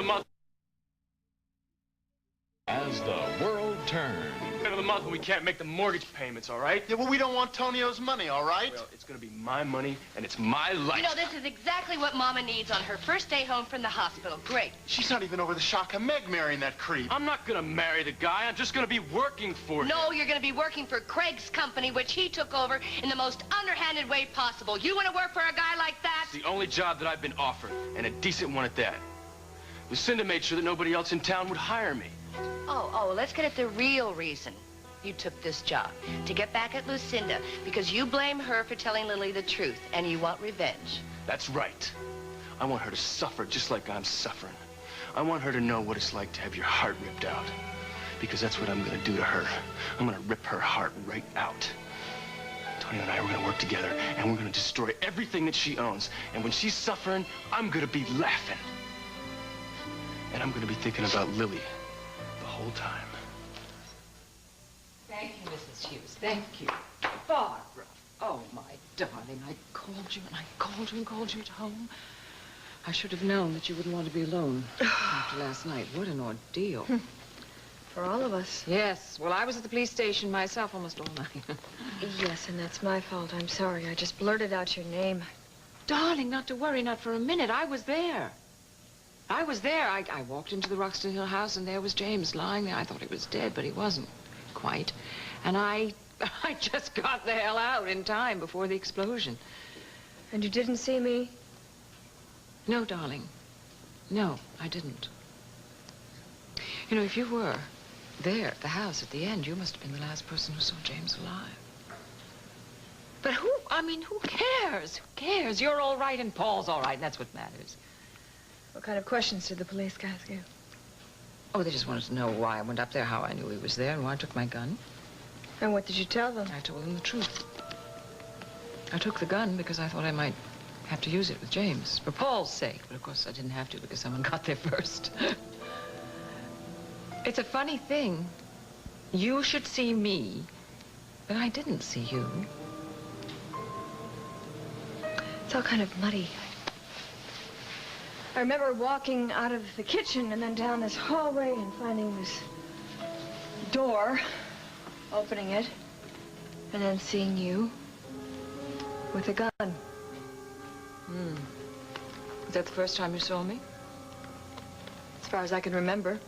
the month. As the world turned. End of the month when we can't make the mortgage payments, all right? Yeah, well, we don't want Tonio's money, all right? Well, it's gonna be my money, and it's my life. You know, this is exactly what Mama needs on her first day home from the hospital. Great. She's not even over the shock of Meg marrying that creep. I'm not gonna marry the guy. I'm just gonna be working for him. No, you're gonna be working for Craig's company, which he took over in the most underhanded way possible. You wanna work for a guy like that? It's the only job that I've been offered, and a decent one at that. Lucinda made sure that nobody else in town would hire me. Oh, let's get at the real reason you took this job. To get back at Lucinda, because you blame her for telling Lily the truth, and you want revenge. That's right. I want her to suffer just like I'm suffering. I want her to know what it's like to have your heart ripped out. Because that's what I'm gonna do to her. I'm gonna rip her heart right out. Tonio and I are gonna work together, and we're gonna destroy everything that she owns. And when she's suffering, I'm gonna be laughing. And I'm gonna be thinking about Lily the whole time. Thank you, Mrs. Hughes. Thank you. Barbara. Oh, my darling, I called you and I called you and called you at home. I should have known that you wouldn't want to be alone after last night. What an ordeal. For all of us. Yes. Well, I was at the police station myself almost all night. Yes, and that's my fault. I'm sorry. I just blurted out your name. Darling, not to worry, not for a minute. I was there. I was there. I walked into the Roxton Hill house, and there was James lying there. I thought he was dead, but he wasn't quite. And I just got the hell out in time before the explosion. And you didn't see me? No, darling. No, I didn't. You know, if you were there at the house at the end, you must have been the last person who saw James alive. But who cares? Who cares? You're all right and Paul's all right, and that's what matters. What kind of questions did the police ask you? Oh, they just wanted to know why I went up there, how I knew he was there, and why I took my gun. And what did you tell them? I told them the truth. I took the gun because I thought I might have to use it with James, for Paul's sake. But of course I didn't have to because someone got there first. It's a funny thing. You should see me, but I didn't see you. It's all kind of muddy. I remember walking out of the kitchen and then down this hallway and finding this door, opening it, and then seeing you with a gun. Was that the first time you saw me? As far as I can remember.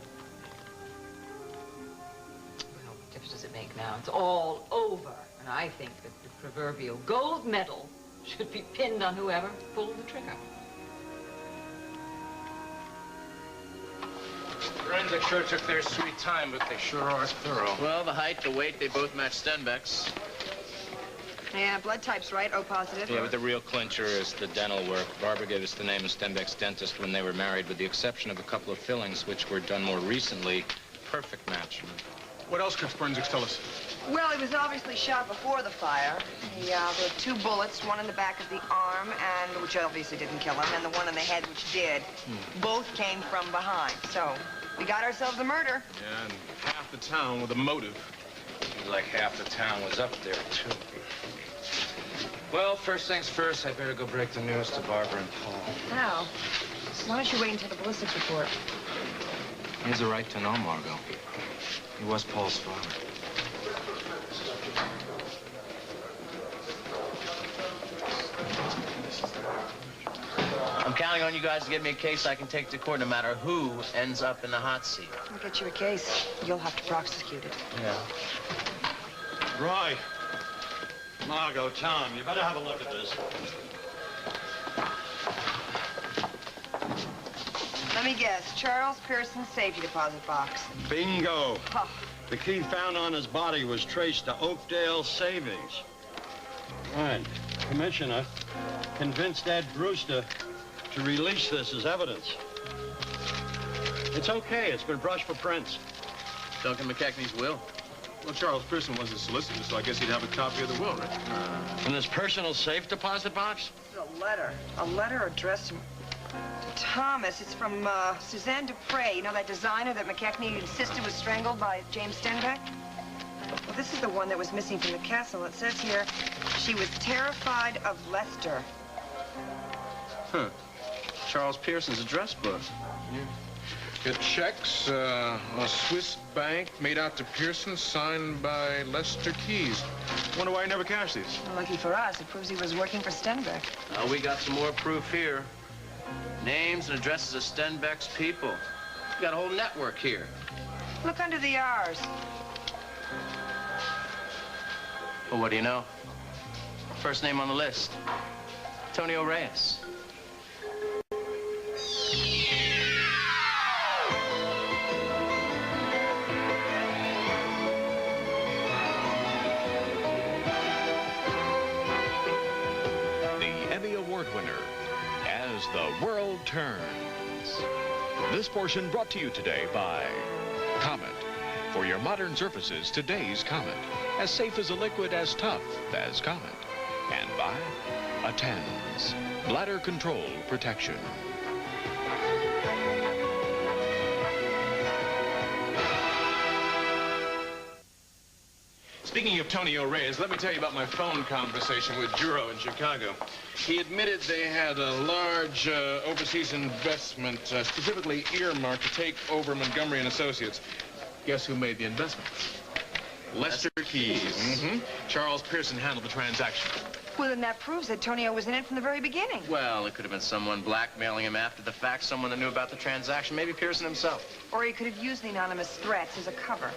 Well, what difference does it make now? It's all over. And I think that the proverbial gold medal should be pinned on whoever pulled the trigger. Forensic sure took their sweet time, but they sure are thorough. Well, the height, the weight, they both match Stenbeck's. Yeah, blood type's right, O positive. Yeah, but the real clincher is the dental work. Barbara gave us the name of Stenbeck's dentist when they were married, with the exception of a couple of fillings, which were done more recently. Perfect match. What else can forensics tell us? Well, he was obviously shot before the fire. There were 2 bullets, one in the back of the arm, and which obviously didn't kill him, and the one in the head, which did. Both came from behind. So we got ourselves a murder. Yeah, and half the town with a motive. Like half the town was up there, too. Well, first things first, I better go break the news to Barbara and Paul. Now, why don't you wait until the ballistics report? He has a right to know, Margot. He was Paul's father. I'm counting on you guys to get me a case I can take to court no matter who ends up in the hot seat. I'll get you a case. You'll have to prosecute it. Yeah. Roy. Margot, Tom, you better have a look at this. Let me guess. Charles Pearson's safety deposit box. Bingo. Oh. The key found on his body was traced to Oakdale Savings. Right. Commissioner convinced Ed Brewster to release this as evidence. It's okay. It's been brushed for prints. Duncan McKechnie's will. Well, Charles Pearson was his solicitor, so I guess he'd have a copy of the will, right? In his personal safe deposit box? This is a letter. A letter addressed to Thomas. It's from Suzanne Dupre. You know that designer that McKechnie insisted was strangled by James Stenbeck? Well, this is the one that was missing from the castle. It says here, she was terrified of Lester. Huh. Charles Pearson's address book. Yeah. It checks a Swiss bank made out to Pearson, signed by Lester Keyes. Wonder why he never cashed these. Well, lucky for us, it proves he was working for Stenbeck. We got some more proof here. Names and addresses of Stenbeck's people. We got a whole network here. Look under the R's. Well, what do you know? First name on the list, Tonio Reyes. Winner, As the World Turns. This portion brought to you today by Comet. For your modern surfaces, today's Comet. As safe as a liquid, as tough as Comet. And by Attends, bladder control protection. Speaking of Tonio Reyes, let me tell you about my phone conversation with Juro in Chicago. He admitted they had a large overseas investment specifically earmarked to take over Montgomery & Associates. Guess who made the investment? Lester Keyes. Mm-hmm. Charles Pearson handled the transaction. Well, then that proves that Tonio was in it from the very beginning. Well, it could have been someone blackmailing him after the fact, someone that knew about the transaction, maybe Pearson himself. Or he could have used the anonymous threats as a cover.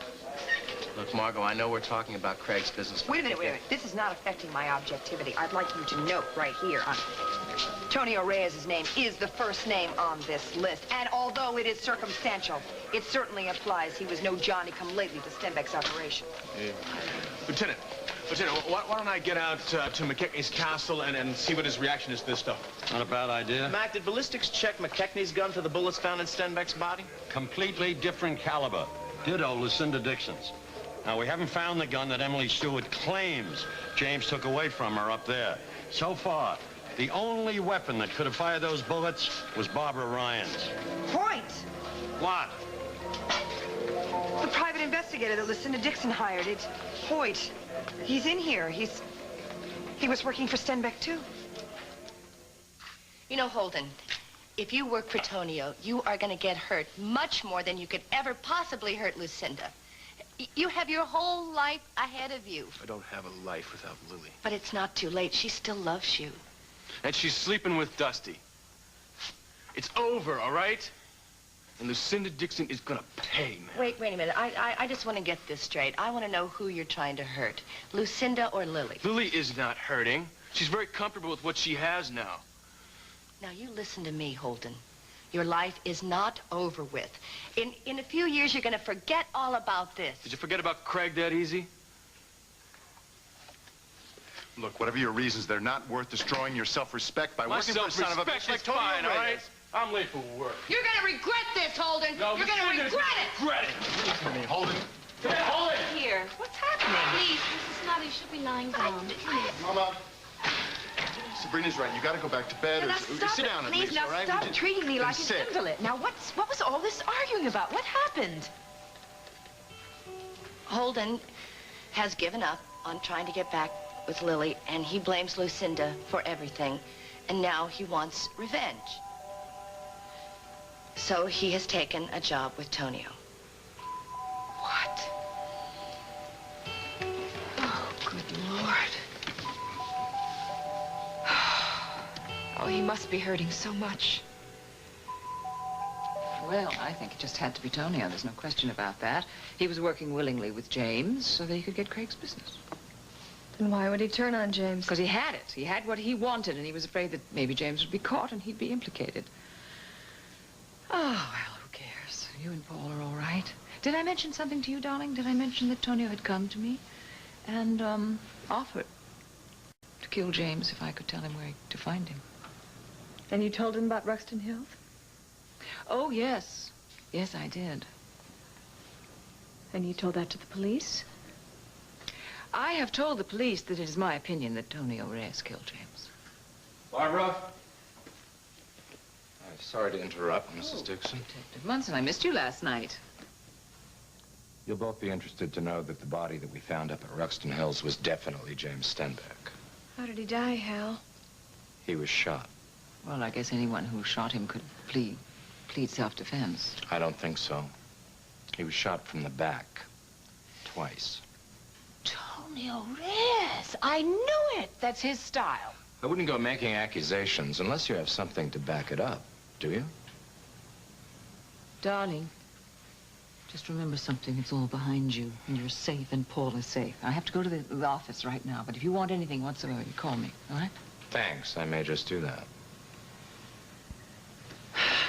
Look, Margot, I know we're talking about Craig's business. Wait a minute. This is not affecting my objectivity. I'd like you to note right here. Tonio Reyes' name is the first name on this list. And although it is circumstantial, it certainly applies he was no Johnny-come-lately to Stenbeck's operation. Lieutenant, why don't I get out to McKechnie's castle and see what his reaction is to this stuff? Not a bad idea. Mac, did ballistics check McKechnie's gun for the bullets found in Stenbeck's body? Completely different caliber. Ditto Lucinda Dixon's. Now, we haven't found the gun that Emily Stewart claims James took away from her up there. So far, the only weapon that could have fired those bullets was Barbara Ryan's. Point! What? The private investigator that Lucinda Dixon hired. It's Hoyt. He's in here. He was working for Stenbeck, too. You know, Holden, if you work for Tonio, you are going to get hurt much more than you could ever possibly hurt Lucinda. You have your whole life ahead of you. I don't have a life without Lily. But it's not too late. She still loves you. And she's sleeping with Dusty. It's over, all right? And Lucinda Dixon is gonna pay, man. Wait a minute. I just want to get this straight. I want to know who you're trying to hurt. Lucinda or Lily? Lily is not hurting. She's very comfortable with what she has now. Now, you listen to me, Holden. Your life is not over with. In a few years, you're going to forget all about this. Did you forget about Craig that easy? Look, whatever your reasons, they're not worth destroying your self-respect by working for a son of a bitch like Tonio fine, all right? Reyes. I'm late for work. You're going to regret this, Holden. No, you're going to regret it. Regret it. Listen to me, Holden. Hold it. Here. What's happening? Please, Mrs. Snotty, you should be lying down. Mama. Sabrina's right. You got to go back to bed. Now, Or stop sit it, down at please. least, Now, all right? stop treating me like an sit. invalid. Now, what was all this arguing about? What happened? Holden has given up on trying to get back with Lily, and he blames Lucinda for everything. And now he wants revenge. So he has taken a job with Tonio. What? Oh, good Lord. Oh, he must be hurting so much. Well, I think it just had to be Tonio. There's no question about that. He was working willingly with James so that he could get Craig's business. Then why would he turn on James? Because he had it. He had what he wanted, and he was afraid that maybe James would be caught and he'd be implicated. Oh, well, who cares? You and Paul are all right. Did I mention something to you, darling? Did I mention that Tonio had come to me and offered to kill James if I could tell him where to find him? And you told him about Ruxton Hills? Oh, yes. Yes, I did. And you told that to the police? I have told the police that it is my opinion that Tonio Reyes killed James. Barbara? I'm sorry to interrupt, Mrs. Dixon. Detective Munson, I missed you last night. You'll both be interested to know that the body that we found up at Ruxton Hills was definitely James Stenbeck. How did he die, Hal? He was shot. Well, I guess anyone who shot him could plead plead self-defense. I don't think so. He was shot from the back. Twice. Tonio Reyes! I knew it! That's his style. I wouldn't go making accusations unless you have something to back it up, do you? Darling, just remember something. It's all behind you, and you're safe, and Paul is safe. I have to go to the office right now, but if you want anything whatsoever, you call me, all right? Thanks. I may just do that.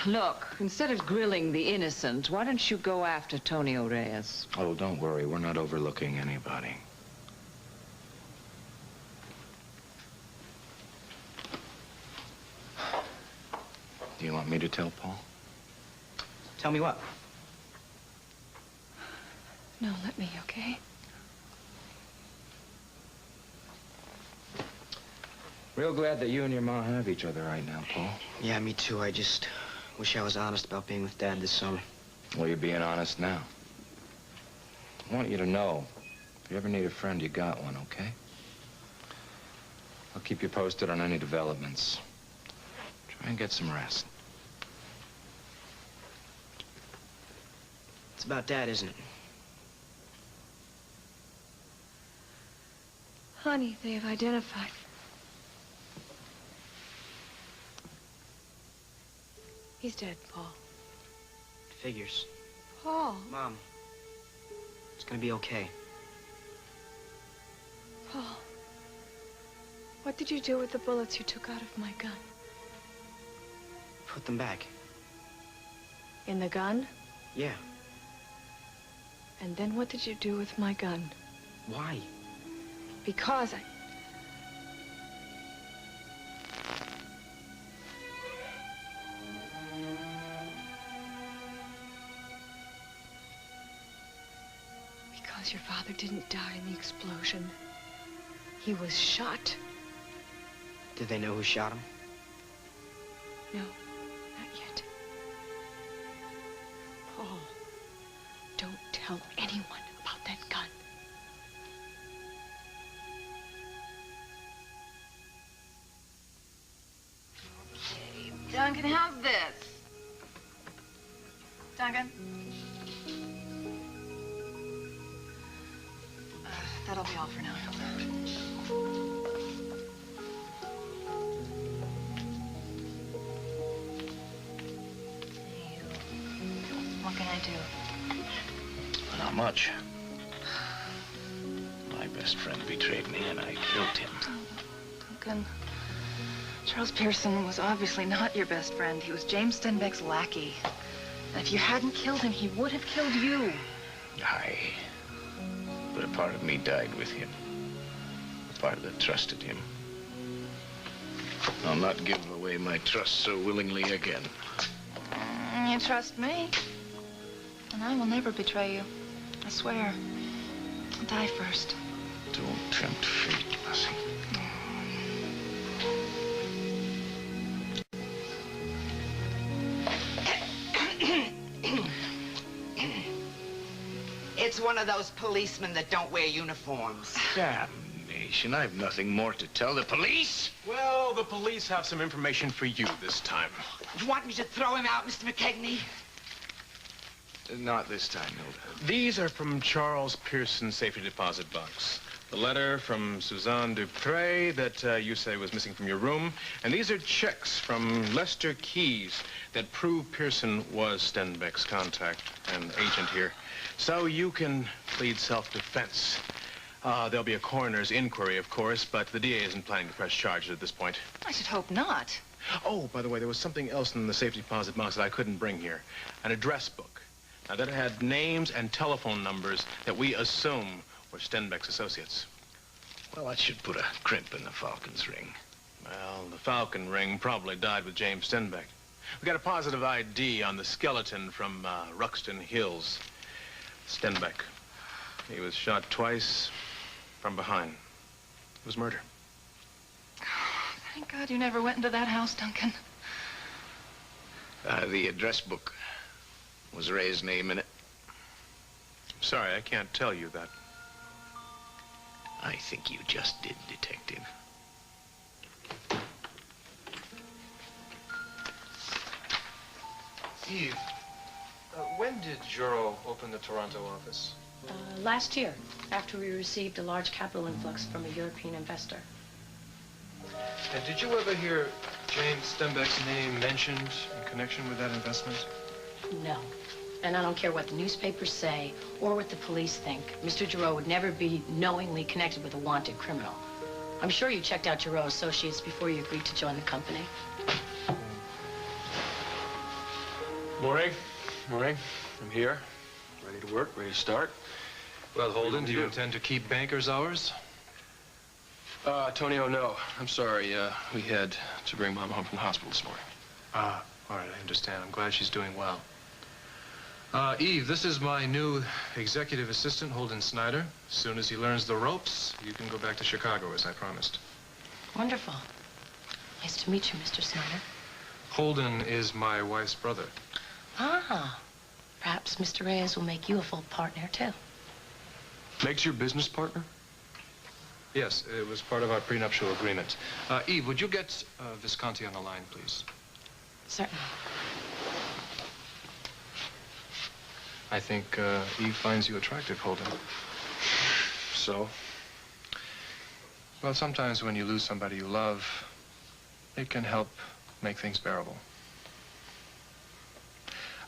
Look, instead of grilling the innocent, why don't you go after Tonio Reyes? Oh, don't worry. We're not overlooking anybody. Do you want me to tell Paul? Tell me what? No, let me, okay? Real glad that you and your ma have each other right now, Paul. Yeah, me too. I just wish I was honest about being with Dad this summer. Well, you're being honest now. I want you to know, if you ever need a friend, you got one, okay? I'll keep you posted on any developments. Try and get some rest. It's about Dad, isn't it? Honey, they have identified. He's dead, Paul. Figures. Paul. Mom, it's gonna be okay. Paul. What did you do with the bullets you took out of my gun? Put them back. In the gun? Yeah. And then what did you do with my gun? Why? Because Because your father didn't die in the explosion. He was shot. Did they know who shot him? No, not yet. Paul, don't tell anyone about that gun. Okay, Duncan, how's this? Duncan? That'll be all for now. What can I do? Not much. My best friend betrayed me, and I killed him. Duncan, Charles Pearson was obviously not your best friend. He was James Stenbeck's lackey. And if you hadn't killed him, he would have killed you. Aye. But a part of me died with him. A part that trusted him. I'll not give away my trust so willingly again. You trust me? And I will never betray you. I swear. I'll die first. Don't tempt fate, Lassie. It's one of those policemen that don't wear uniforms. Damnation, I've nothing more to tell the police. Well, the police have some information for you this time. You want me to throw him out, Mr. McKegney? Not this time, Hilda. These are from Charles Pearson's safety deposit box. The letter from Suzanne Dupre that you say was missing from your room. And these are checks from Lester Keyes that prove Pearson was Stenbeck's contact and agent here. So you can plead self-defense. There'll be a coroner's inquiry, of course, but the DA isn't planning to press charges at this point. I should hope not. Oh, by the way, there was something else in the safety deposit box that I couldn't bring here. An address book. Now, that had names and telephone numbers that we assume were Stenbeck's associates. Well, that should put a crimp in the Falcon's ring. Well, the Falcon ring probably died with James Stenbeck. We got a positive ID on the skeleton from Ruxton Hills. Stenbeck. He was shot twice from behind. It was murder. Thank God you never went into that house, Duncan. The address book. Was Ray's name in it? Sorry, I can't tell you that. I think you just did, Detective. Eve, when did Juro open the Toronto office? Last year, after we received a large capital influx from a European investor. And did you ever hear James Stenbeck's name mentioned in connection with that investment? No. And I don't care what the newspapers say or what the police think. Mr. Juro would never be knowingly connected with a wanted criminal. I'm sure you checked out Juro Associates before you agreed to join the company. Morning. Morning. I'm here. Ready to work, ready to start. Well, Holden, do you intend to keep banker's hours? Tonio, no. I'm sorry. We had to bring Mom home from the hospital this morning. Ah, all right, I understand. I'm glad she's doing well. Eve, this is my new executive assistant, Holden Snyder. As soon as he learns the ropes, you can go back to Chicago, as I promised. Wonderful. Nice to meet you, Mr. Snyder. Holden is my wife's brother. Ah, perhaps Mr. Reyes will make you a full partner, too. Makes your business partner? Yes, it was part of our prenuptial agreement. Eve, would you get Visconti on the line, please? Certainly. I think Eve finds you attractive, Holden. So? Well, sometimes when you lose somebody you love, it can help make things bearable.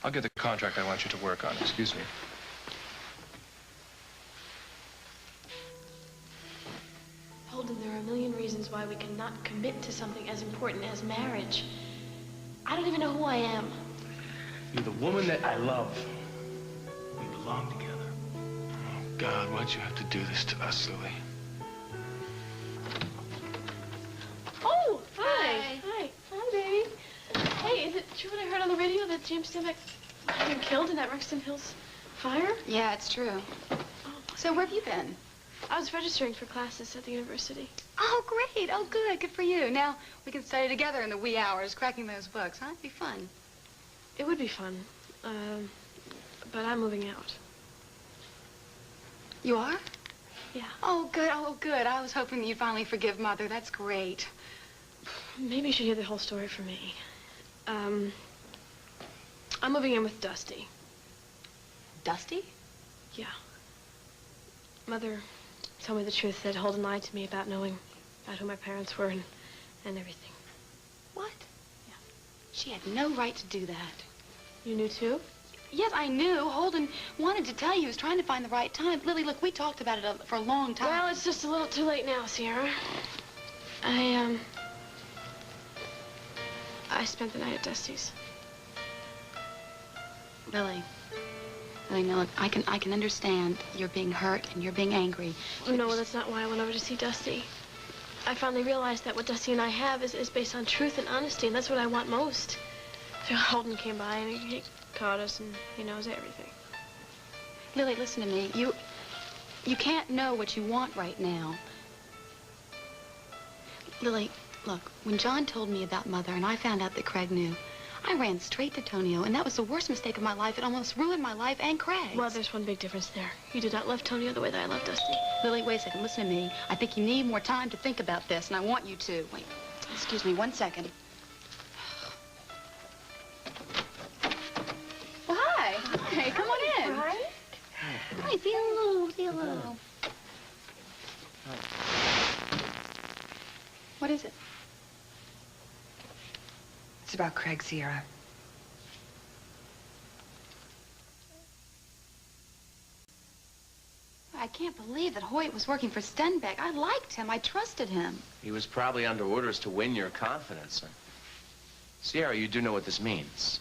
I'll get the contract I want you to work on. Excuse me. Holden, there are a million reasons why we cannot commit to something as important as marriage. I don't even know who I am. You're the woman that I love. We belong together. Oh, God, why'd you have to do this to us, Lily? Oh, hi. Hi. Hi, baby. Hey, is it true what I heard on the radio that James Stenbeck had been killed in that Rexton Hills fire? Yeah, it's true. So where have you been? I was registering for classes at the university. Oh, great. Oh, good. Good for you. Now we can study together in the wee hours, cracking those books, huh? It'd be fun. It would be fun. But I'm moving out. You are? Yeah. Oh, good. Oh, good. I was hoping that you'd finally forgive Mother. That's great. Maybe you should hear the whole story from me. I'm moving in with Dusty. Dusty? Yeah. Mother told me the truth that Holden lied to me about knowing about who my parents were and everything. What? Yeah. She had no right to do that. You knew too? Yes, I knew. Holden wanted to tell you. He was trying to find the right time. Lily, look, we talked about it for a long time. Well, it's just a little too late now, Sierra. I spent the night at Dusty's. Lily, no, look, I can understand you're being hurt and you're being angry. No, well, that's not why I went over to see Dusty. I finally realized that what Dusty and I have is based on truth and honesty, and that's what I want most. So Holden came by and he caught us, and he knows everything. Lily, listen to me. You can't know what you want right now. Lily, look, when John told me about Mother and I found out that Craig knew, I ran straight to Tonio, and that was the worst mistake of my life. It almost ruined my life and Craig's. Well, there's one big difference there. You did not love Tonio the way that I love Dusty. Lily, wait a second. Listen to me. I think you need more time to think about this, and I want you to. Wait, excuse me, 1 second. Well, hi. Hey, come on in. Hi. Hi, say hello. Say hello. What is it? It's about Craig, Sierra. I can't believe that Hoyt was working for Stenbeck. I liked him. I trusted him. He was probably under orders to win your confidence. Sierra, you do know what this means.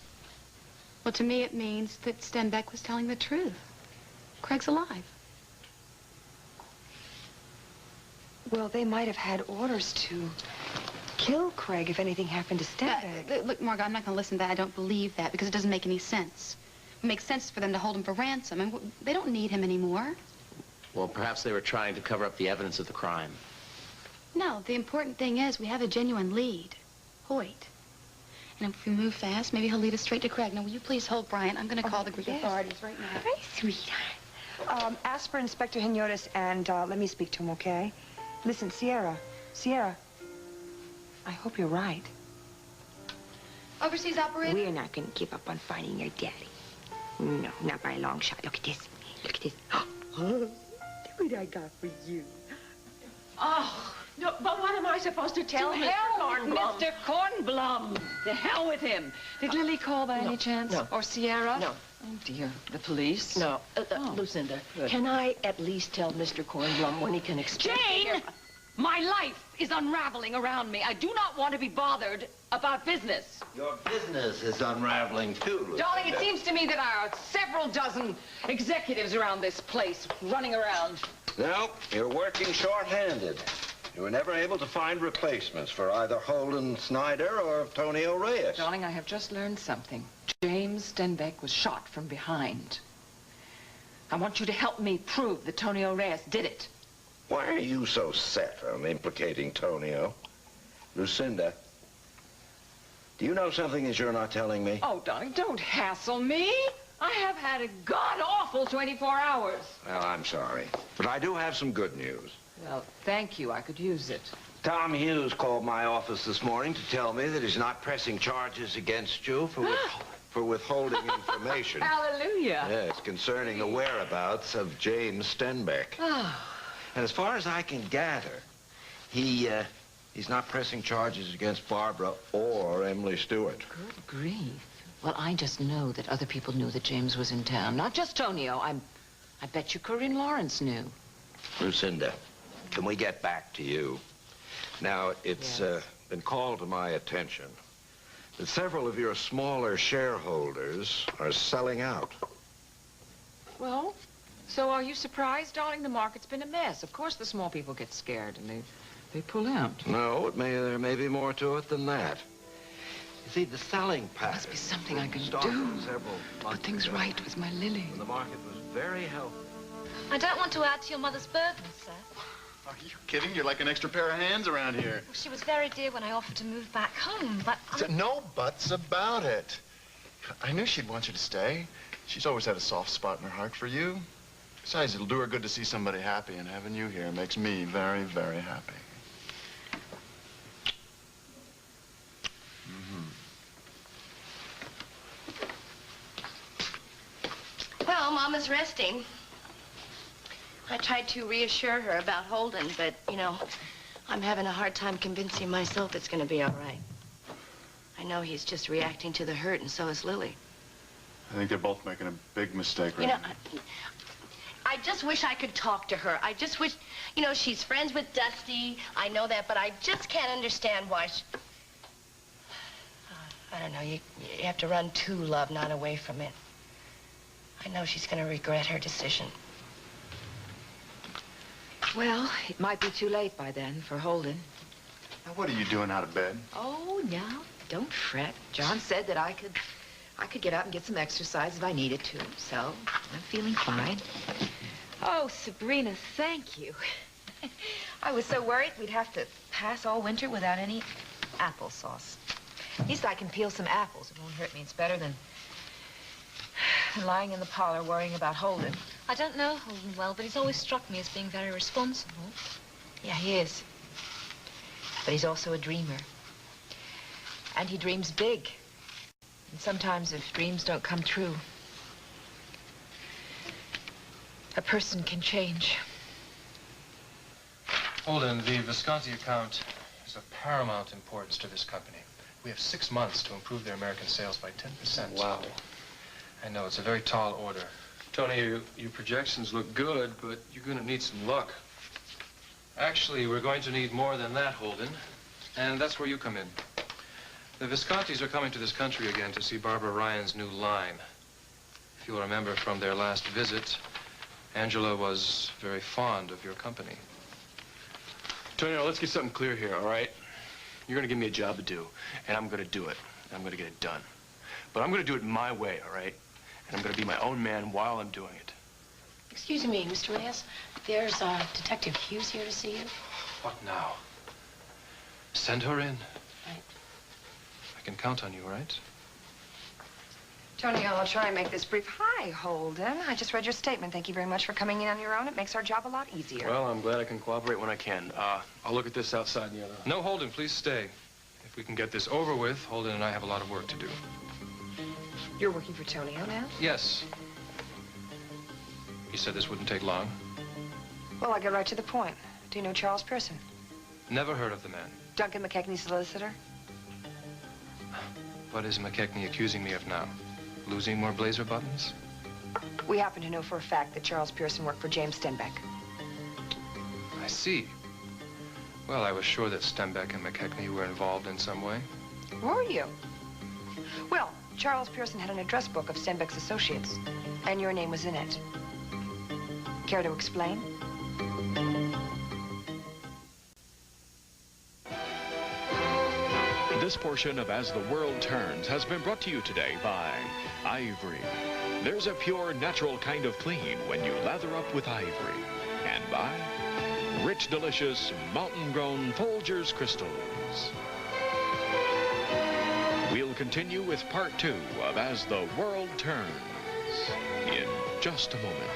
Well, to me, it means that Stenbeck was telling the truth. Craig's alive. Well, they might have had orders to kill Craig if anything happened to Stenbeck. Look, Margot, I'm not going to listen to that. I don't believe that because it doesn't make any sense. It makes sense for them to hold him for ransom, and they don't need him anymore. Well, perhaps they were trying to cover up the evidence of the crime. No, the important thing is we have a genuine lead. Hoyt. And if we move fast, maybe he'll lead us straight to Craig. Now, will you please hold Bryant? I'm going to call the Greek authorities right now. Very sweet. Ask for Inspector Hinojosa and let me speak to him, okay? Listen, Sierra, I hope you're right. Overseas operator? We're not going to give up on finding your daddy. No, not by a long shot. Look at this. Look at this. Look what I got for you. Oh, no, but what am I supposed to tell Mr. Kornblum? Mr. Kornblum. The hell with him. Did Lily call by any chance? No. Or Sierra? No. Oh, dear. The police? No. Lucinda, can I at least tell Mr. Kornblum when he can expect... Jane! My life is unraveling around me. I do not want to be bothered about business. Your business is unraveling, too, Lucinda. Darling, it seems to me that there are several dozen executives around this place running around. No, you're working short-handed. You were never able to find replacements for either Holden Snyder or Tonio Reyes. Darling, I have just learned something. James Stenbeck was shot from behind. I want you to help me prove that Tonio Reyes did it. Why are you so set on implicating Tonio? Lucinda, do you know something that you're not telling me? Oh, darling, don't hassle me. I have had a god-awful 24 hours. Well, I'm sorry, but I do have some good news. Well, thank you. I could use it. Tom Hughes called my office this morning to tell me that he's not pressing charges against you for withholding information. Hallelujah. Yes, concerning the whereabouts of James Stenbeck. And as far as I can gather, he's not pressing charges against Barbara or Emily Stewart. Good grief. Well, I just know that other people knew that James was in town. Not just Tonio. I bet you Corinne Lawrence knew. Lucinda, can we get back to you? Now, it's been called to my attention that several of your smaller shareholders are selling out. Well, so are you surprised, darling? The market's been a mess. Of course the small people get scared and they pull out. No, there may be more to it than that. You see, the selling pattern... Must be something I can do. Put things right with my Lily. The market was very healthy. I don't want to add to your mother's burden, sir. Are you kidding? You're like an extra pair of hands around here. Well, she was very dear when I offered to move back home, but... No buts about it. I knew she'd want you to stay. She's always had a soft spot in her heart for you. Besides, it'll do her good to see somebody happy, and having you here makes me very, very happy. Well, Mama's resting. I tried to reassure her about Holden, but, you know, I'm having a hard time convincing myself it's going to be all right. I know he's just reacting to the hurt, and so is Lily. I think they're both making a big mistake right now. now. I just wish I could talk to her. I just wish, you know, she's friends with Dusty. I know that, but I just can't understand why she... I don't know, you have to run to love, not away from it. I know she's going to regret her decision. Well, it might be too late by then for Holden. Now, what are you doing out of bed? Oh, now, don't fret. John said that I could get up and get some exercise if I needed to, so I'm feeling fine. Oh, Sabrina, thank you. I was so worried we'd have to pass all winter without any applesauce. At least I can peel some apples. It won't hurt me. It's better than lying in the parlor worrying about Holden. I don't know Holden well, but he's always struck me as being very responsible. Yeah, he is. But he's also a dreamer. And he dreams big. And sometimes if dreams don't come true, a person can change. Holden, the Visconti account is of paramount importance to this company. We have 6 months to improve their American sales by 10%. Wow. I know, it's a very tall order. Tony, your projections look good, but you're going to need some luck. Actually, we're going to need more than that, Holden. And that's where you come in. The Viscontis are coming to this country again to see Barbara Ryan's new line. If you'll remember from their last visit, Angela was very fond of your company. Tonio, let's get something clear here, all right? You're going to give me a job to do, and I'm going to do it, and I'm going to get it done. But I'm going to do it my way, all right? And I'm going to be my own man while I'm doing it. Excuse me, Mr. Reyes. There's Detective Hughes here to see you. What now? Send her in. Right. I can count on you, right? Tonio, I'll try and make this brief. Hi, Holden. I just read your statement. Thank you very much for coming in on your own. It makes our job a lot easier. Well, I'm glad I can cooperate when I can. I'll look at this outside in the other... No, Holden, please stay. If If we can get this over with, Holden and I have a lot of work to do. You're working for Tonio now? Yes. He said this wouldn't take long. Well, I'll get right to the point. Do you know Charles Pearson? Never heard of the man. Duncan McKechnie's solicitor? What is McKechnie accusing me of now? Losing more blazer buttons? We happen to know for a fact that Charles Pearson worked for James Stenbeck. I see. Well, I was sure that Stenbeck and McKechnie were involved in some way. Were you? Well, Charles Pearson had an address book of Stenbeck's associates, and your name was in it. Care to explain? This portion of As the World Turns has been brought to you today by Ivory. There's a pure, natural kind of clean when you lather up with Ivory. And by rich, delicious, mountain-grown Folgers crystals. We'll continue with part 2 of As the World Turns in just a moment.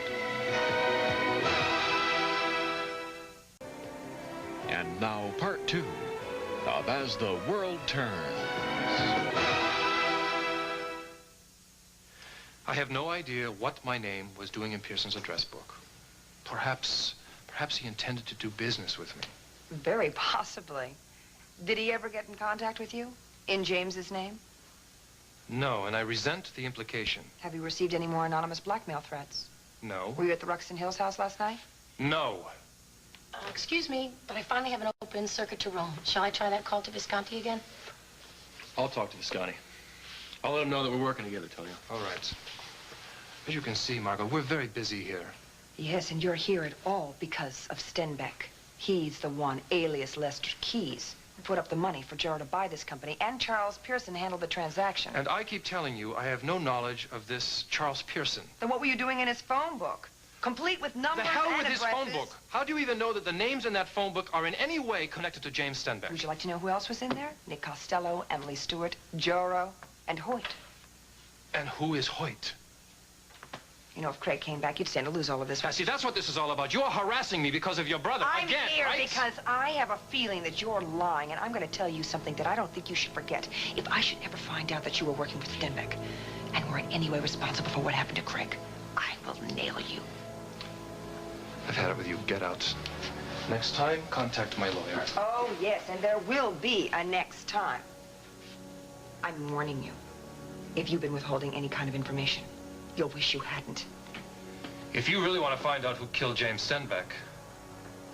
And now part 2 of As the World Turns. I have no idea what my name was doing in Pearson's address book. Perhaps he intended to do business with me. Very possibly. Did he ever get in contact with you? In James's name? No, and I resent the implication. Have you received any more anonymous blackmail threats? No. Were you at the Ruxton Hills house last night? No. Excuse me, but I finally have an open circuit to Rome. Shall I try that call to Visconti again? I'll talk to Visconti. I'll let him know that we're working together, Tonio. All right. As you can see, Margot, we're very busy here. Yes, and you're here at all because of Stenbeck. He's the one, alias Lester Keyes, who put up the money for Gerald to buy this company, and Charles Pearson handled the transaction. And I keep telling you, I have no knowledge of this Charles Pearson. Then what were you doing in his phone book? Complete with numbers The hell and with his addresses? phone book. How do you even know that the names in that phone book are in any way connected to James Stenbeck? Would you like to know who else was in there? Nick Costello, Emily Stewart, Joro, and Hoyt. And who is Hoyt? You know, if Craig came back, you'd stand to lose all of this. Now, see, that's what this is all about. You're harassing me because of your brother. I'm again, here right? because I have a feeling that you're lying, and I'm going to tell you something that I don't think you should forget. If I should ever find out that you were working with Stenbeck and were in any way responsible for what happened to Craig, I will nail you. I've had it with you. Get out. Next time, contact my lawyer. Oh, yes, and there will be a next time. I'm warning you. If you've been withholding any kind of information, you'll wish you hadn't. If you really want to find out who killed James Stenbeck,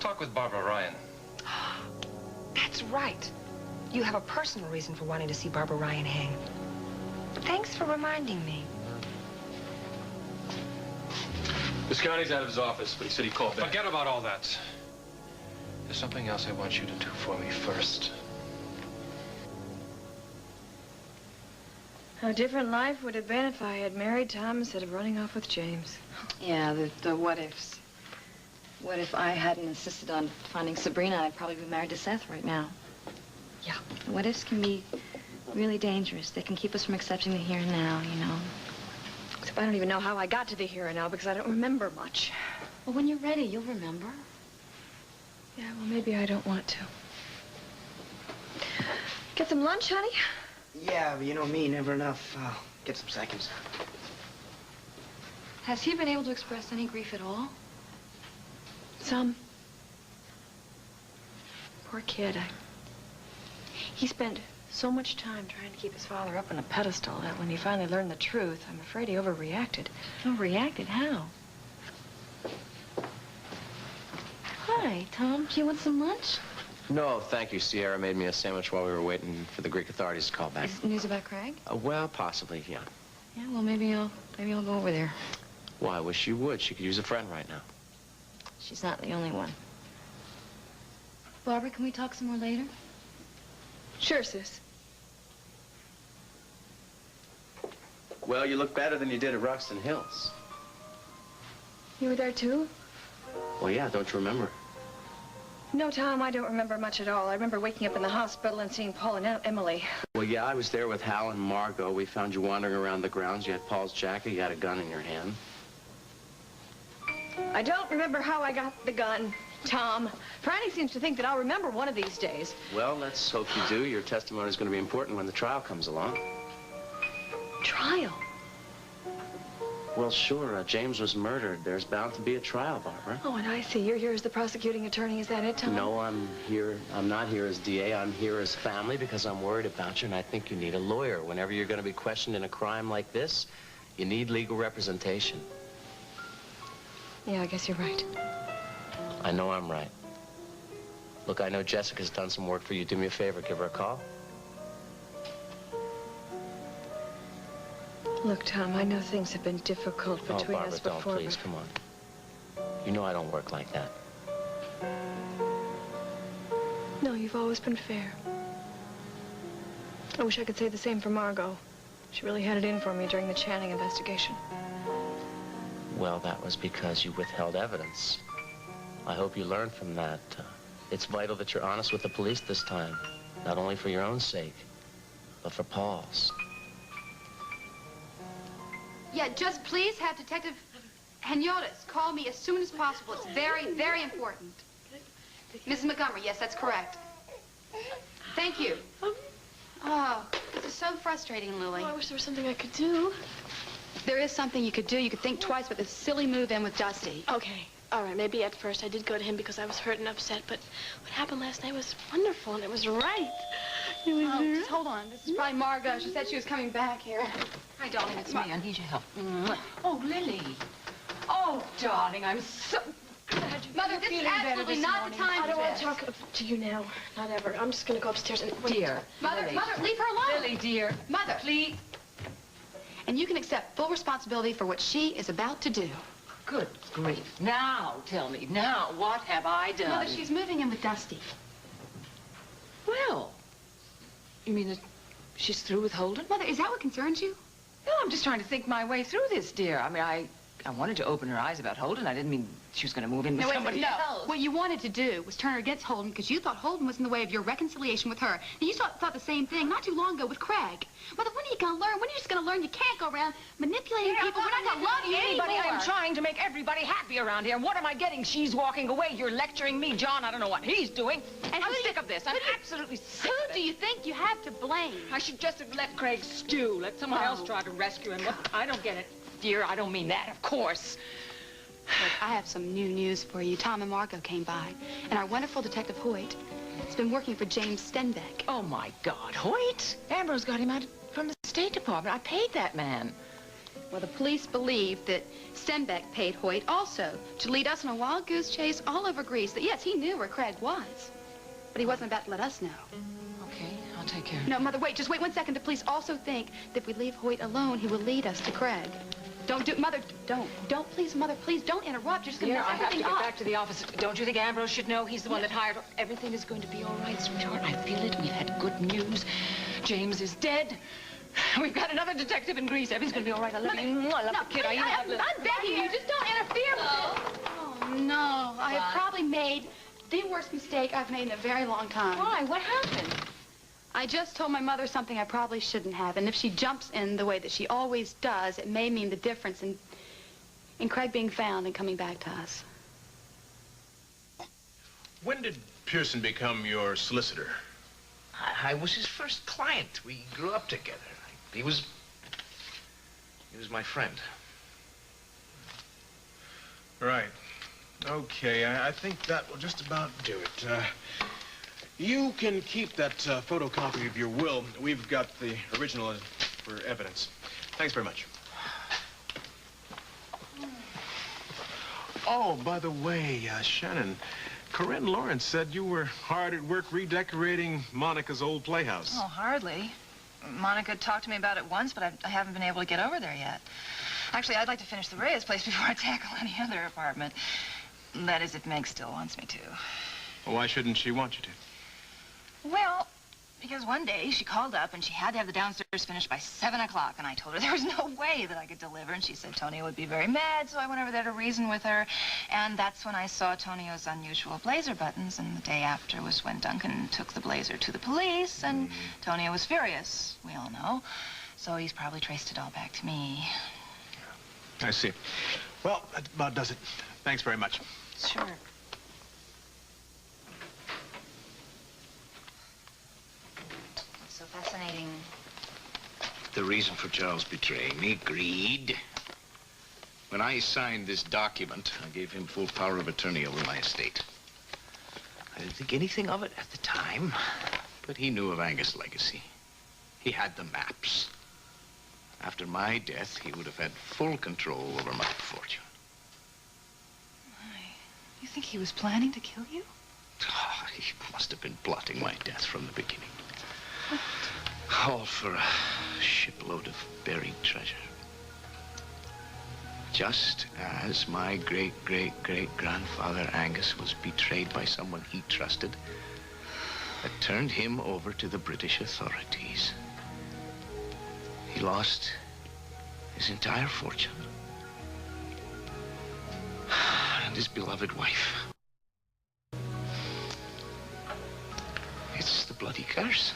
talk with Barbara Ryan. That's right. You have a personal reason for wanting to see Barbara Ryan hang. Thanks for reminding me. Visconti's out of his office, but he said he'd call back. Forget about all that. There's something else I want you to do for me first. How different life would have been if I had married Tom instead of running off with James. Yeah, the what ifs. What if I hadn't insisted on finding Sabrina? I'd probably be married to Seth right now. Yeah. The what ifs can be really dangerous. They can keep us from accepting the here and now, you know. Except I don't even know how I got to the here and now because I don't remember much. Well, when you're ready, you'll remember. Yeah, well, maybe I don't want to. Get some lunch, honey? Yeah, but you know me, never enough. I'll get some seconds. Has he been able to express any grief at all? Some. Poor kid. He spent so much time trying to keep his father up on a pedestal that when he finally learned the truth, I'm afraid he overreacted. Overreacted? How? Hi, Tom. Do you want some lunch? No, thank you. Sierra made me a sandwich while we were waiting for the Greek authorities to call back. Is it news about Craig? Well, possibly, yeah. Yeah, well, maybe I'll go over there. Well, I wish you would. She could use a friend right now. She's not the only one. Barbara, can we talk some more later? Sure, sis. Well, you look better than you did at Ruxton Hills. You were there, too? Well, yeah, don't you remember? No, Tom, I don't remember much at all. I remember waking up in the hospital and seeing Paul and Emily. Well, yeah, I was there with Hal and Margot. We found you wandering around the grounds. You had Paul's jacket. You had a gun in your hand. I don't remember how I got the gun. Tom, Franny seems to think that I'll remember one of these days. Well, let's hope you do. Your testimony is going to be important when the trial comes along. Trial? Well, sure. James was murdered. There's bound to be a trial, Barbara. Oh, and I see. You're here as the prosecuting attorney. Is that it, Tom? No, I'm not here as DA. I'm here as family because I'm worried about you, and I think you need a lawyer. Whenever you're going to be questioned in a crime like this, you need legal representation. Yeah, I guess you're right. I know I'm right. Look, I know Jessica's done some work for you. Do me a favor, give her a call. Look, Tom, I know things have been difficult between Barbara, us before, don't, please, come on. You know I don't work like that. No, you've always been fair. I wish I could say the same for Margot. She really had it in for me during the Channing investigation. Well, that was because you withheld evidence. I hope you learned from that. It's vital that you're honest with the police this time. Not only for your own sake, but for Paul's. Yeah, just please have Detective Henyotis call me as soon as possible. It's very, very important. Mrs. Montgomery, yes, that's correct. Thank you. Oh, this is so frustrating, Lily. Oh, I wish there was something I could do. There is something you could do. You could think twice with this silly move in with Dusty. Okay. All right, maybe at first I did go to him because I was hurt and upset, but what happened last night was wonderful, and it was right. It was Oh, just hold on. This is probably Margot. She said she was coming back here. Hi, darling, it's me. I need your help. Oh, Lily. Oh, darling, I'm so glad you're Mother, this is absolutely not the time I don't for want this. to talk to you now. Not ever. I'm just going to go upstairs and wait. Dear. Mother, Lily. Mother, leave her alone. Lily, dear. Mother. Please. And you can accept full responsibility for what she is about to do. Good grief. Now, tell me, now, what have I done? Mother, she's moving in with Dusty. Well, you mean that she's through with Holden? Mother, is that what concerns you? No, I'm just trying to think my way through this, dear. I mean, I wanted to open her eyes about Holden. I didn't mean she was going to move in with somebody else. What you wanted to do was turn her against Holden because you thought Holden was in the way of your reconciliation with her. And you thought the same thing not too long ago with Craig. Mother, when are you going to learn? When are you just going to learn you can't go around manipulating people? We're not going to love you anybody. anymore. I'm trying to make everybody happy around here. And what am I getting? She's walking away. You're lecturing me. John, I don't know what he's doing. And I'm sick of this. I'm absolutely sick of it. Who do you think you have to blame? I should just have let Craig stew. Let someone else try to rescue him. Look, I don't get it, dear. I don't mean that, of course. Look, I have some new news for you. Tom and Margot came by, and our wonderful Detective Hoyt has been working for James Stenbeck. Oh, my God. Hoyt? Ambrose got him out from the State Department. I paid that man. Well, the police believe that Stenbeck paid Hoyt also to lead us on a wild goose chase all over Greece. That, yes, he knew where Craig was, but he wasn't about to let us know. Okay, I'll take care of it. No, Mother, wait. Just wait 1 second. The police also think that if we leave Hoyt alone, he will lead us to Craig. Don't do... Mother, don't. Don't, please, Mother, please don't interrupt. You're just going to mess I have to everything get up. back to the office. Don't you think Ambrose should know? He's the one that hired her. Everything is going to be all right, sweetheart. I feel it. We've had good news. James is dead. We've got another detective in Greece. Everything's going to be all right. I love you. I love the kid. I'm begging you. Just don't interfere with it. Oh, no. I have probably made the worst mistake I've made in a very long time. Why? What happened? I just told my mother something I probably shouldn't have, and if she jumps in the way that she always does, it may mean the difference in Craig being found and coming back to us. When did Pearson become your solicitor? I was his first client. We grew up together. He was my friend. Right. Okay, I think that will just about do it. You can keep that photocopy of your will. We've got the original for evidence. Thanks very much. Oh, by the way, Shannon, Corinne Lawrence said you were hard at work redecorating Monica's old playhouse. Oh, hardly. Monica talked to me about it once, but I haven't been able to get over there yet. Actually, I'd like to finish the Reyes place before I tackle any other apartment. That is, if Meg still wants me to. Well, why shouldn't she want you to? Well, because one day she called up and she had to have the downstairs finished by 7 o'clock, and I told her there was no way that I could deliver, and she said Tonio would be very mad, so I went over there to reason with her, and that's when I saw Tonio's unusual blazer buttons, and the day after was when Duncan took the blazer to the police, and Tonio was furious, we all know, so he's probably traced it all back to me. I see. Well, that about does it. Thanks very much. Sure. the reason for Charles betraying me. Greed. When I signed this document, I gave him full power of attorney over my estate. I didn't think anything of it at the time, but he knew of Angus' legacy. He had the maps. After my death, he would have had full control over my fortune. You think he was planning to kill you? Oh, he must have been plotting my death from the beginning. All for a shipload of buried treasure. Just as my great-great-great-grandfather Angus was betrayed by someone he trusted, that turned him over to the British authorities. He lost his entire fortune. And his beloved wife. It's the bloody curse.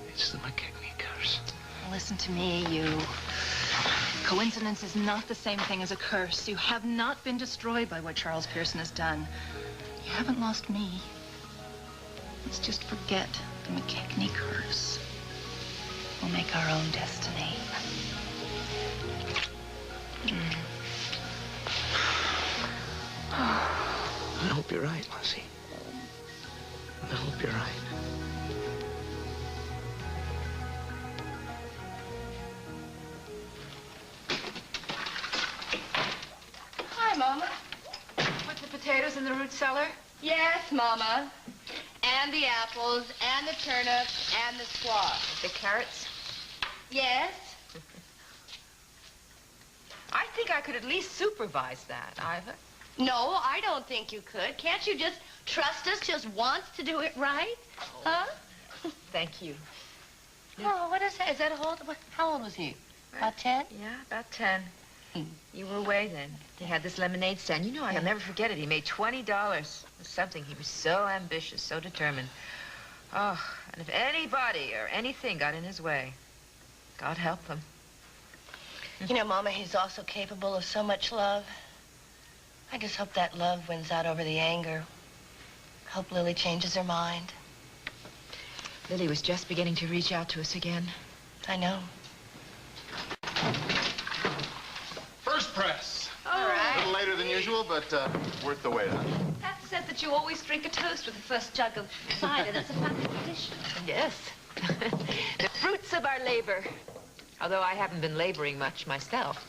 It's the McKechnie curse. Listen to me, you. Coincidence is not the same thing as a curse. You have not been destroyed by what Charles Pearson has done. You haven't lost me. Let's just forget the McKechnie curse. We'll make our own destiny. I hope you're right, Lizzie. I hope you're right. Hi, Mama. Put the potatoes in the root cellar? Yes, Mama. And the apples, and the turnips, and the squash. The carrots? Yes. I think I could at least supervise that, Iva. No, I don't think you could. Can't you just trust us just once to do it right? Huh? Thank you. Oh, what is that? Is that how old was he? About 10? Yeah, about 10. You were away then. He had this lemonade stand. You know, I'll never forget it. He made $20 with something. He was so ambitious, so determined. Oh, and if anybody or anything got in his way, God help them. You know, Mama, he's also capable of so much love. I just hope that love wins out over the anger. Hope Lily changes her mind. Lily was just beginning to reach out to us again. I know. First press. All right. A little later than usual, but worth the wait, huh? Pat said that you always drink a toast with the first jug of cider. That's a family tradition. Yes. The fruits of our labor. Although I haven't been laboring much myself.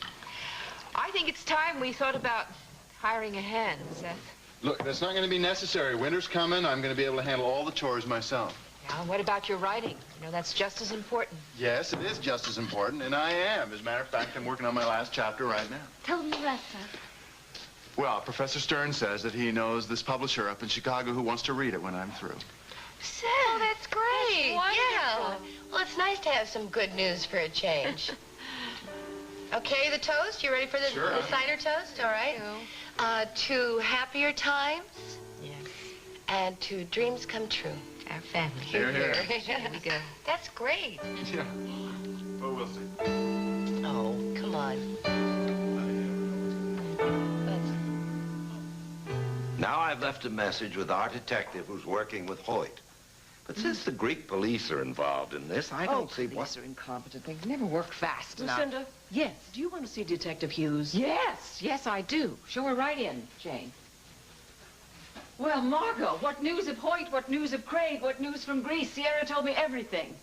I think it's time we thought about hiring a hand, Seth. Look, that's not going to be necessary. Winter's coming. I'm going to be able to handle all the chores myself. Yeah, and what about your writing? You know, that's just as important. Yes, it is just as important, and I am. As a matter of fact, I'm working on my last chapter right now. Tell them the rest, Seth. Well, Professor Stern says that he knows this publisher up in Chicago who wants to read it when I'm through. Seth, oh, that's great. That's yeah. Well, it's nice to have some good news for a change. Okay, the toast. You ready for the cider toast? All right. To happier times. Yes. And to dreams come true. Our family. Here, here. Here we go. That's great. Yeah. Well, we'll see. Oh, come on. Now I've left a message with our detective who's working with Hoyt. But since the Greek police are involved in this, I don't see what... Police are incompetent. They never work fast enough. Lucinda? Yes. Do you want to see Detective Hughes? Yes, I do. Show her right in, Jane. Well, Margot, what news of Hoyt? What news of Craig? What news from Greece? Sierra told me everything.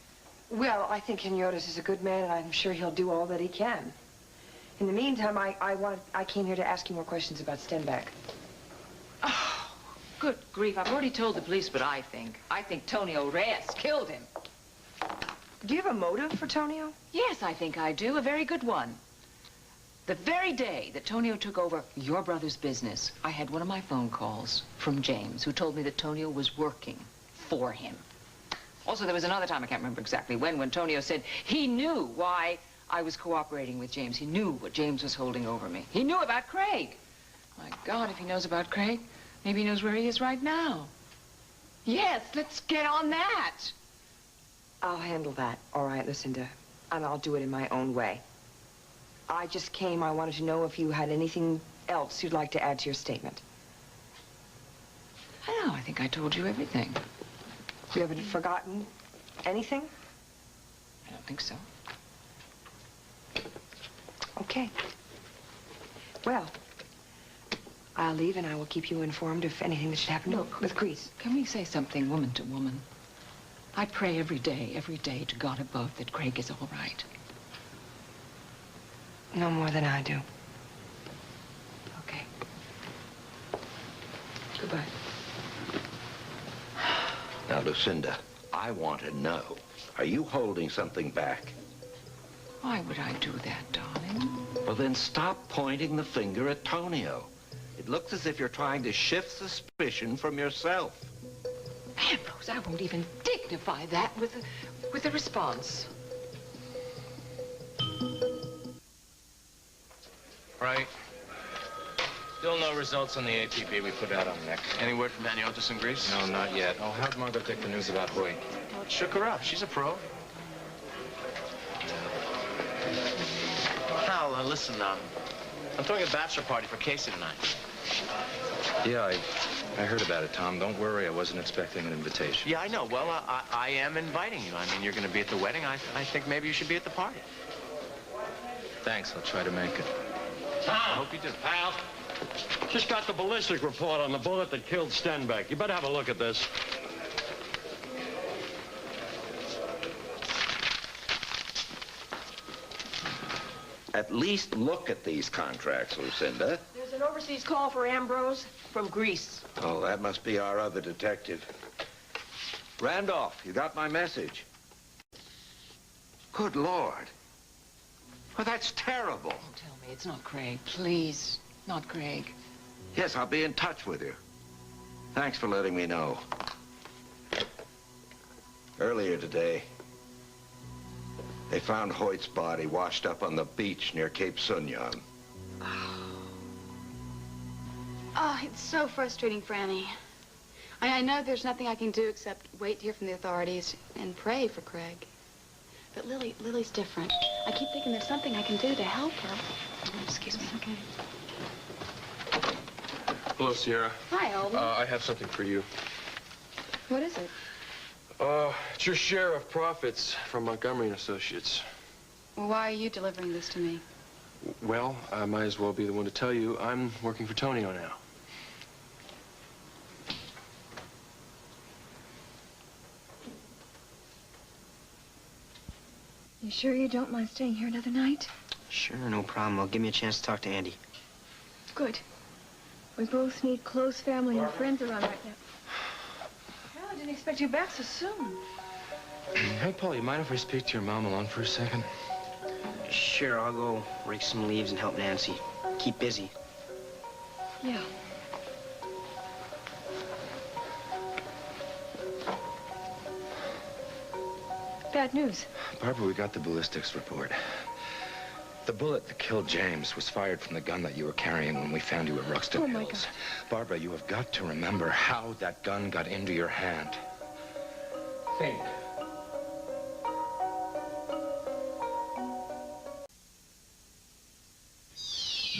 Well, I think Kenyotis is a good man, and I'm sure he'll do all that he can. In the meantime, I came here to ask you more questions about Stenbeck. Oh, good grief. I've already told the police what I think. I think Tonio Reyes killed him. Do you have a motive for Tonio? Yes, I think I do. A very good one. The very day that Tonio took over your brother's business, I had one of my phone calls from James, who told me that Tonio was working for him. Also, there was another time, I can't remember exactly when Tonio said he knew why I was cooperating with James. He knew what James was holding over me. He knew about Craig. My God, if he knows about Craig, maybe he knows where he is right now. Yes, let's get on that. I'll handle that, all right, Lucinda. And I'll do it in my own way. I just came, I wanted to know if you had anything else you'd like to add to your statement. I know, I think I told you everything. You haven't forgotten anything? I don't think so. Okay. Well, I'll leave and I will keep you informed of anything that should happen with Grease. Can we say something woman to woman? I pray every day to God above that Craig is all right. No more than I do. Okay. Goodbye. Now, Lucinda, I want to know, are you holding something back? Why would I do that, darling? Well, then stop pointing the finger at Tonio. It looks as if you're trying to shift suspicion from yourself. Ambrose, I won't even dignify that with a response. Right. Still no results on the APB we put out on Nick. Any word from Atwt in Greece? No, not yet. Oh, how'd Margot take the news about Hoyt? Well, it shook her up. She's a pro. Hal, listen, I'm throwing a bachelor party for Casey tonight. Yeah, I heard about it, Tom. Don't worry, I wasn't expecting an invitation. Yeah, I know. Well, I am inviting you. I mean, you're going to be at the wedding. I think maybe you should be at the party. Thanks, I'll try to make it. I hope you do. Al, just got the ballistic report on the bullet that killed Stenbeck. You better have a look at this. At least look at these contracts, Lucinda. There's an overseas call for Ambrose from Greece. Oh, that must be our other detective. Randolph, you got my message? Good Lord. Well, that's terrible. Don't tell me it's not Craig. Please, not Craig. Yes, I'll be in touch with you. Thanks for letting me know. Earlier today, they found Hoyt's body washed up on the beach near Cape Sunyan. Oh, it's so frustrating, Franny. I know there's nothing I can do except wait to hear from the authorities and pray for Craig. But Lily's different. I keep thinking there's something I can do to help her. Oh, excuse me. Okay. Hello, Sierra. Hi, Holden. I have something for you. What is it? It's your share of profits from Montgomery and Associates. Well, why are you delivering this to me? Well, I might as well be the one to tell you. I'm working for Tonio now. You sure you don't mind staying here another night? Sure, no problem. Well, give me a chance to talk to Andy. Good. We both need close family and friends around right now. Hell, I didn't expect you back so soon. Hey, Paul, you mind if I speak to your mom alone for a second? Sure, I'll go rake some leaves and help Nancy. Keep busy. Yeah. Bad news. Barbara, we got the ballistics report. The bullet that killed James was fired from the gun that you were carrying when we found you at Ruxton Oh, my Hills. God. Barbara, you have got to remember how that gun got into your hand. Think.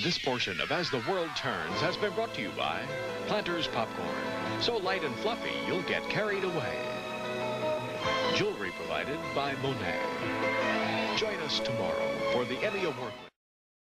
This portion of As the World Turns has been brought to you by Planters Popcorn. So light and fluffy, you'll get carried away. Jewelry provided by Monet. Join us tomorrow for the Emmy Award.